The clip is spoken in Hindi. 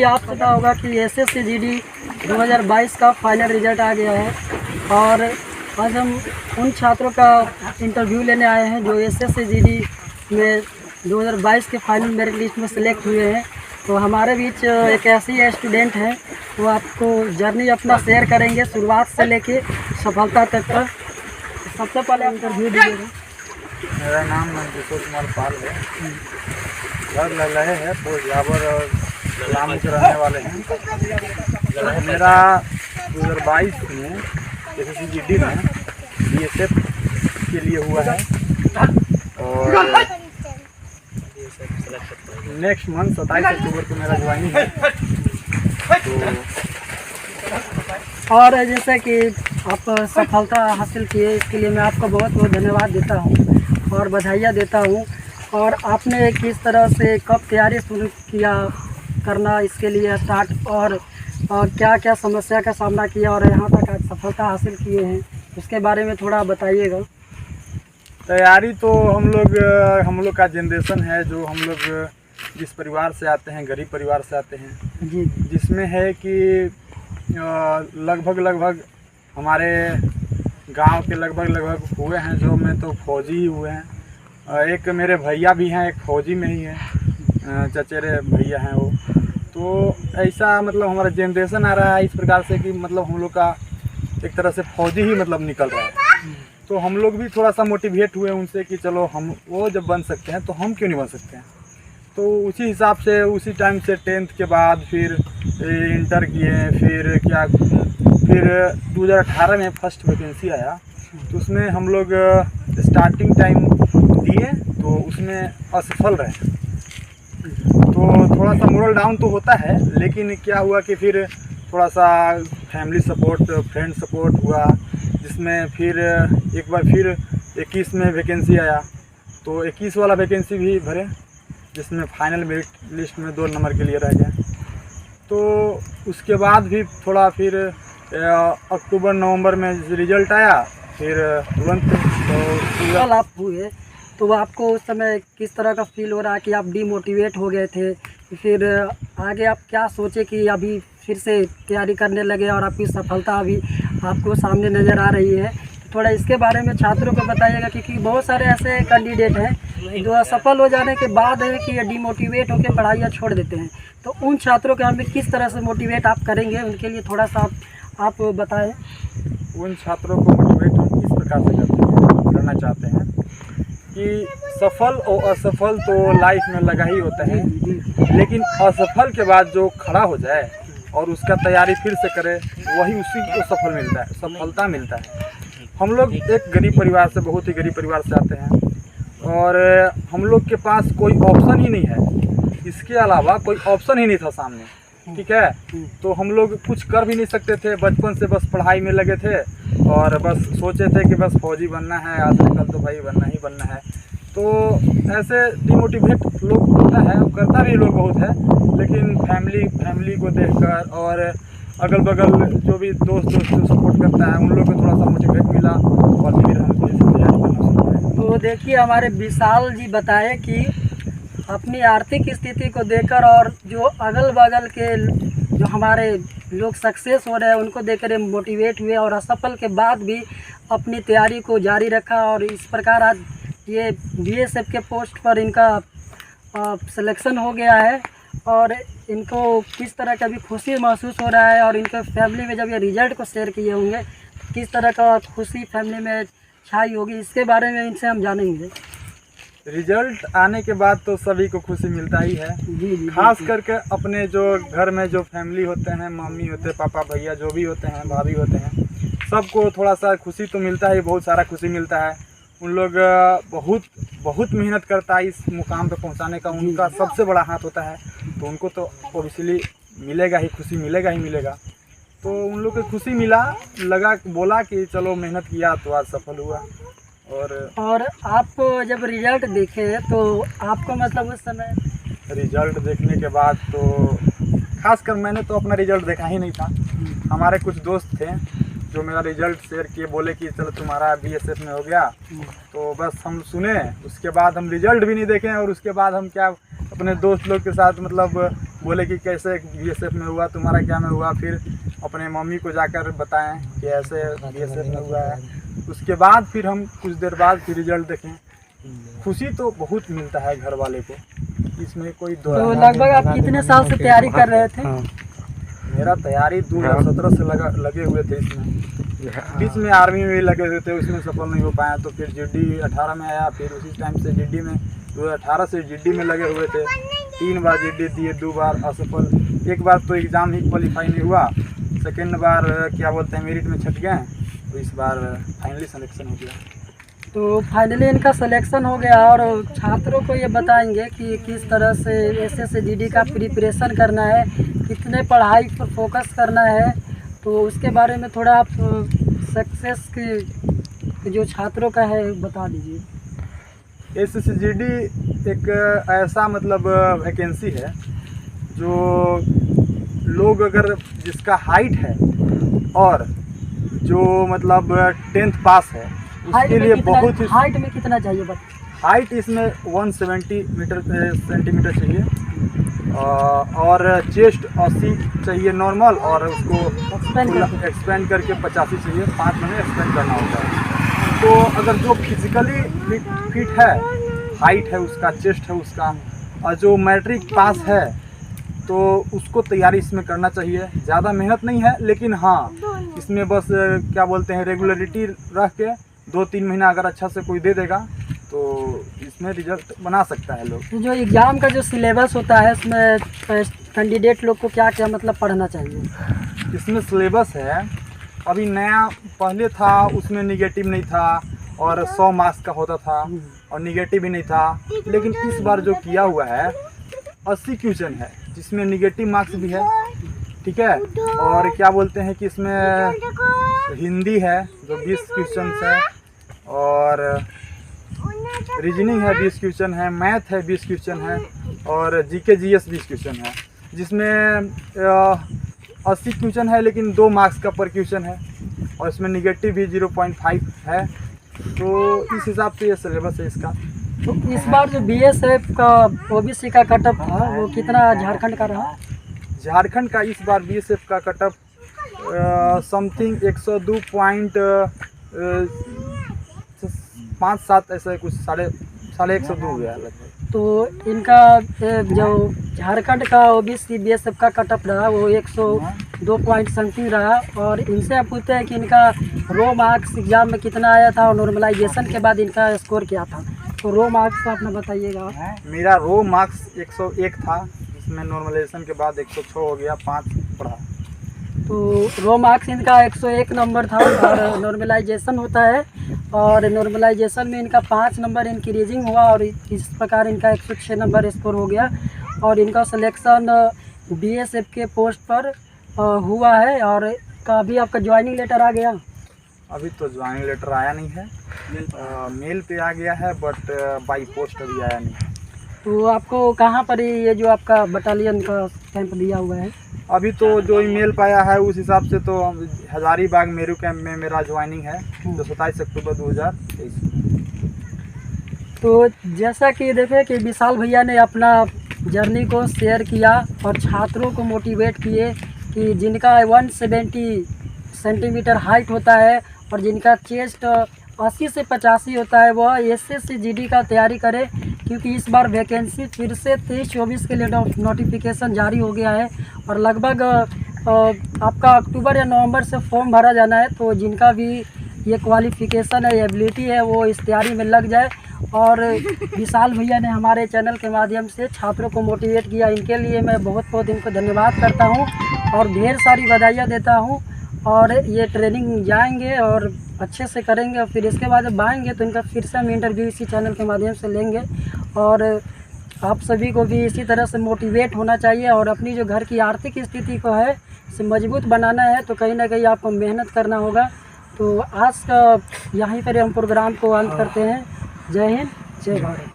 कि आप पता होगा कि एसएससी जीडी 2022 का फाइनल रिजल्ट आ गया है और आज हम उन छात्रों का इंटरव्यू लेने आए हैं जो एसएससी जीडी में 2022 के फाइनल मेरिट लिस्ट में सिलेक्ट हुए हैं। तो हमारे बीच एक ऐसी स्टूडेंट हैं वो आपको जर्नी अपना शेयर करेंगे शुरुआत से लेके सफलता तक का। सबसे पहले आप इंटरव्यू दीजिएगा। मेरा नाम किशोर कुमार पाल है। घर लल्हे है, पोस्ट जाबर और राम के रहने वाले हैं। मेरा 2022 में एसएससी जीडी में बीएसएफ के लिए हुआ है और नेक्स्ट मंथ 27 अक्टूबर को मेरा ज्वाइनिंग है। तो और जैसे कि आप सफलता हासिल किए इसके लिए मैं आपको बहुत बहुत धन्यवाद देता हूँ और बधाइयाँ देता हूँ। और आपने किस तरह से कब तैयारी शुरू किया करना इसके लिए स्टार्ट और क्या क्या समस्या का सामना किया और यहाँ तक आज सफलता हासिल किए हैं उसके बारे में थोड़ा बताइएगा। तैयारी तो हम लोग का जनरेशन है जो हम लोग जिस परिवार से आते हैं, गरीब परिवार से आते हैं जी, जिसमें है कि लगभग हमारे गांव के लगभग हुए हैं जो में तो फौजी ही हुए हैं। एक मेरे भैया भी हैं, एक फौजी में ही है, चचेरे भैया हैं वो। तो ऐसा मतलब हमारा जनरेशन आ रहा है इस प्रकार से कि मतलब हम लोग का एक तरह से फौजी ही मतलब निकल रहा है। तो हम लोग भी थोड़ा सा मोटिवेट हुए उनसे कि चलो हम वो जब बन सकते हैं तो हम क्यों नहीं बन सकते हैं। तो उसी हिसाब से उसी टाइम से 10th के बाद फिर इंटर किए, फिर 2018 में फर्स्ट वैकेंसी आया तो उसमें हम लोग स्टार्टिंग टाइम दिए तो उसमें असफल रहे। तो थोड़ा सा मोरल डाउन तो होता है, लेकिन क्या हुआ कि फिर थोड़ा सा फैमिली सपोर्ट, फ्रेंड सपोर्ट हुआ, जिसमें फिर एक बार फिर 21 में वैकेंसी आया तो 21 वाला वैकेंसी भी भरे, जिसमें फाइनल मेरिट लिस्ट में 2 नंबर के लिए रह गए। तो उसके बाद भी थोड़ा फिर अक्टूबर नवंबर में रिजल्ट आया, फिर तुरंत तो आप हुए तो आपको उस समय किस तरह का फील हो रहा है कि आप डीमोटिवेट हो गए थे, फिर आगे आप क्या सोचे कि अभी फिर से तैयारी करने लगे और आपकी सफलता अभी आपको सामने नज़र आ रही है। थोड़ा इसके बारे में छात्रों को बताइएगा क्योंकि बहुत सारे ऐसे कैंडिडेट हैं जो असफल हो जाने के बाद है कि डिमोटिवेट होकर पढ़ाइयाँ छोड़ देते हैं। तो उन छात्रों के हमें किस तरह से मोटिवेट आप करेंगे उनके लिए थोड़ा सा आप बताएं। उन छात्रों को मोटिवेट हम इस प्रकार से करना चाहते हैं कि सफल और असफल तो लाइफ में लगा ही होता है, लेकिन असफल के बाद जो खड़ा हो जाए और उसका तैयारी फिर से करे वही उसी को सफलता मिलता है। हम लोग एक गरीब परिवार से, बहुत ही गरीब परिवार से आते हैं और हम लोग के पास कोई ऑप्शन ही नहीं है, इसके अलावा कोई ऑप्शन ही नहीं था सामने, ठीक है। तो हम लोग कुछ कर भी नहीं सकते थे, बचपन से बस पढ़ाई में लगे थे और बस सोचे थे कि बस फौजी बनना है, आज कल तो भाई बनना है। तो ऐसे डिमोटिवेट लोग होता है, करता भी लोग बहुत है, लेकिन फैमिली को देखकर और अगल बगल जो भी दोस्त जो सपोर्ट करता है उन लोग को थोड़ा सा मोटिवेट मिला और फिर हम तैयारी करना शुरू करें। तो देखिए हमारे विशाल जी बताए कि अपनी आर्थिक स्थिति को देखकर और जो अगल बगल के जो हमारे लोग सक्सेस हो रहे हैं उनको देखकर मोटिवेट हुए और असफल के बाद भी अपनी तैयारी को जारी रखा और इस प्रकार आज ये बीएसएफ के पोस्ट पर इनका सिलेक्शन हो गया है। और इनको किस तरह का भी खुशी महसूस हो रहा है और इनके फैमिली में जब ये रिजल्ट को शेयर किए होंगे किस तरह का खुशी फैमिली में छाई होगी इसके बारे में इनसे हम जानेंगे। रिजल्ट आने के बाद तो सभी को खुशी मिलता ही है, खास करके अपने जो घर में जो फैमिली होते हैं, मम्मी होते हैं, पापा भैया जो भी होते हैं, भाभी होते हैं, सबको थोड़ा सा खुशी तो मिलता है, बहुत सारा खुशी मिलता है। उन लोग बहुत मेहनत करता है इस मुकाम पे पहुंचाने का, उनका सबसे बड़ा हाथ होता है, तो उनको तो ऑब्वियसली मिलेगा ही, खुशी मिलेगा ही मिलेगा। तो उन लोग को खुशी बोला कि चलो मेहनत किया तो आज सफल हुआ। और आप जब रिजल्ट देखे तो आपको मतलब उस समय रिजल्ट देखने के बाद तो खासकर मैंने तो अपना रिजल्ट देखा ही नहीं था। हमारे कुछ दोस्त थे जो मेरा रिजल्ट शेयर किए, बोले कि चलो तुम्हारा बीएसएफ में हो गया, तो बस हम सुने, उसके बाद हम रिजल्ट भी नहीं देखें और उसके बाद हम क्या अपने दोस्त लोग के साथ मतलब बोले कि कैसे बीएसएफ में हुआ, तुम्हारा क्या में हुआ। फिर अपने मम्मी को जाकर बताएं कि ऐसे बीएसएफ में हुआ है। उसके बाद फिर हम कुछ देर बाद फिर रिजल्ट देखें। खुशी तो बहुत मिलता है घर वाले को, इसमें कोई दो तो लगभग आप कितने साल से तैयारी कर रहे थे? मेरा तैयारी 2017 से लगे हुए थे इसमें। बीच में आर्मी में भी लगे हुए थे, उसमें सफल नहीं हो पाया। तो फिर जीडी 18 में आया, फिर उसी टाइम से जीडी में 2018 से जीडी में लगे हुए थे। 3 बार जीडी दिए, 2 बार असफल। एक बार तो एग्ज़ाम ही क्वालिफाई नहीं हुआ, सेकेंड बार क्या बोलते हैं मेरिट में छट गए, तो इस बार फाइनली सिलेक्शन हो गया। तो फाइनली इनका सिलेक्शन हो गया। और छात्रों को ये बताएंगे कि किस तरह से एसएस जीडी का प्रिपरेशन करना है, कितने पढ़ाई पर फोकस करना है, तो उसके बारे में थोड़ा आप सक्सेस के जो छात्रों का है बता दीजिए। एसएसजीडी एक ऐसा मतलब वैकेंसी है जो लोग अगर जिसका हाइट है और जो मतलब 10th पास है उसके लिए बहुत ही। हाइट में कितना चाहिए बता? हाइट इसमें 170 सेंटीमीटर चाहिए और चेस्ट 80 चाहिए नॉर्मल, और उसको एक्सपेंड करके 85 चाहिए। 5 महीने एक्सपेंड करना होता है। तो अगर जो फिजिकली फिट है, हाइट है उसका, चेस्ट है उसका, और जो मैट्रिक पास है तो उसको तैयारी इसमें करना चाहिए। ज़्यादा मेहनत नहीं है, लेकिन हाँ इसमें बस क्या बोलते हैं रेगुलरिटी रख के 2-3 महीना अगर अच्छा से कोई दे देगा तो इसमें रिजल्ट बना सकता है लोग। तो जो एग्ज़ाम का जो सिलेबस होता है उसमें कैंडिडेट लोग को क्या क्या मतलब पढ़ना चाहिए? इसमें सिलेबस है अभी नया, पहले था उसमें निगेटिव नहीं था और 100 मार्क्स का होता था और निगेटिव भी नहीं था। लेकिन इस बार जो किया हुआ है 80 क्वेश्चन है, जिसमें निगेटिव मार्क्स भी है, ठीक है। और क्या बोलते हैं कि इसमें हिंदी है जो 20 क्वेश्चन है, और रीजनिंग है 20 क्वेश्चन है, मैथ है 20 क्वेश्चन है, और जीके जीएस 20 क्वेश्चन है, जिसमें 80 क्वेश्चन है लेकिन 2 मार्क्स का पर क्वेश्चन है, और इसमें निगेटिव भी 0.5 है। तो इस हिसाब से ये सिलेबस है इसका। तो इस बार जो बीएसएफ का ओबीसी का कटअप था वो कितना झारखंड का रहा? झारखंड का इस बार बीएसएफ का कटअप समथिंग 102.5-7 ऐसा कुछ, साढ़े 102 हो गया लगभग। तो इनका जो झारखंड का ओबीसी बीएसएफ का कटअप रहा वो 102 पॉइंट समथिंग रहा। और इनसे आप पूछते हैं कि इनका रो मार्क्स एग्जाम में कितना आया था और नॉर्मलाइजेशन के बाद इनका स्कोर क्या था। तो रो मार्क्स अपना बताइएगा। मेरा रो मार्क्स 101 था, जिसमें नॉर्मलाइजेशन के बाद 106 हो गया, 5 पढ़ा। तो रो मार्क्स इनका 101 नंबर था और नॉर्मलाइजेशन होता है, और नॉर्मलाइजेशन में इनका 5 नंबर इंक्रीजिंग हुआ और इस प्रकार इनका 106 नंबर स्कोर हो गया। और इनका सिलेक्शन बीएसएफ के पोस्ट पर हुआ है। और अभी आपका ज्वाइनिंग लेटर आ गया? अभी तो ज्वाइनिंग लेटर आया नहीं है, मेल पे आ गया है, बट बाई पोस्ट अभी आया नहीं है। तो आपको कहाँ पर ये जो आपका बटालियन का कैंप दिया हुआ है? अभी तो जो ईमेल पाया है उस हिसाब से तो हजारीबाग मेरू कैंप में मेरा ज्वाइनिंग है, तो 27 अक्टूबर 2023। तो जैसा कि देखें कि विशाल भैया ने अपना जर्नी को शेयर किया और छात्रों को मोटिवेट किए कि जिनका 170 सेंटीमीटर हाइट होता है और जिनका चेस्ट 80 से 85 होता है वह एसएससी जीडी का तैयारी करे, क्योंकि इस बार वैकेंसी फिर से 23-24 के लिए नोटिफिकेशन जारी हो गया है और लगभग आपका अक्टूबर या नवंबर से फॉर्म भरा जाना है। तो जिनका भी ये क्वालिफ़िकेशन है, एबिलिटी है, वो इस तैयारी में लग जाए। और विशाल भैया ने हमारे चैनल के माध्यम से छात्रों को मोटिवेट किया, इनके लिए मैं बहुत बहुत इनको धन्यवाद करता हूँ और ढेर सारी बधाइयाँ देता हूँ। और ये ट्रेनिंग जाएंगे और अच्छे से करेंगे और फिर इसके बाद जब आएंगे तो इनका फिर से हम इंटरव्यू इसी चैनल के माध्यम से लेंगे। और आप सभी को भी इसी तरह से मोटिवेट होना चाहिए और अपनी जो घर की आर्थिक स्थिति को है इसे मजबूत बनाना है तो कहीं ना कहीं आपको मेहनत करना होगा। तो आज का यहीं पर हम प्रोग्राम को अंत करते हैं। जय हिंद, जय भारत।